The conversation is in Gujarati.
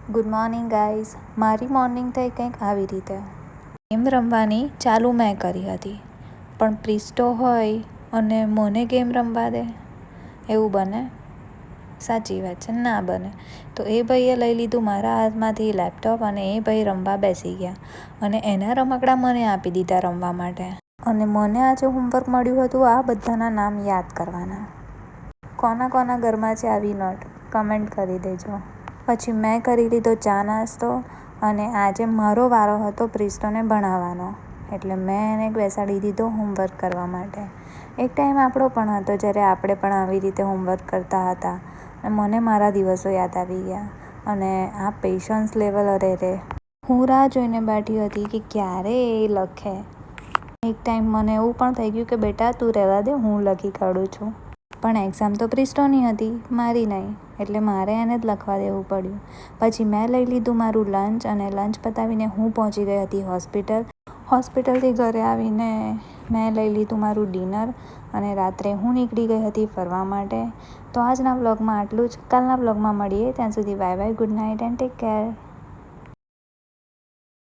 Good morning guys. મારી મોર્નિંગ થઈ કંઈક આવી રીતે. ગેમ રમવાની ચાલુ મેં કરી હતી, પણ પ્રિસ્ટો હોય અને મને ગેમ રમવા દે એવું બને? સાચી વાત છે, ના બને. તો એ ભાઈએ લઈ લીધું મારા હાથમાંથી લેપટોપ અને એ ભાઈ રમવા બેસી ગયા અને એના રમકડા મને આપી દીધા રમવા માટે. અને મને આજે હોમવર્ક મળ્યું હતું આ બધાના નામ યાદ કરવાના. કોના કોના ઘરમાં છે આવી નોટ કમેન્ટ કરી દેજો. પછી મેં કરી લીધો ચા નાસ્તો અને આજે મારો વારો હતો પ્રિસ્ટોને ભણાવવાનો, એટલે મેં એને બેસાડી દીધો હોમવર્ક કરવા માટે. એક ટાઈમ આપણો પણ હતો જ્યારે આપણે પણ આવી રીતે હોમવર્ક કરતા હતા અને મને મારા દિવસો યાદ આવી ગયા. અને આ પેશન્સ લેવલ અરે રે, હું રાહ જોઈને બેઠી હતી કે ક્યારે એ લખે. એક ટાઈમ મને એવું પણ થઈ ગયું કે બેટા તું રહેવા દે, હું લખી કાઢું છું. પણ એક્ઝામ તો પ્રિસ્ટોની હતી, મારી નહીં, એટલે મારે એને જ લખવા દેવું પડ્યું. પછી મેં લઈ લીધું મારું લંચ અને લંચ પતાવીને હું પહોંચી ગઈ હતી હોસ્પિટલ. હોસ્પિટલથી ઘરે આવીને મેં લઈ લીધું મારું ડિનર અને રાત્રે હું નીકળી ગઈ હતી ફરવા માટે. તો આજના વ્લોગમાં આટલું જ. કાલના વ્લોગમાં મળીએ, ત્યાં સુધી bye bye, good night and take care.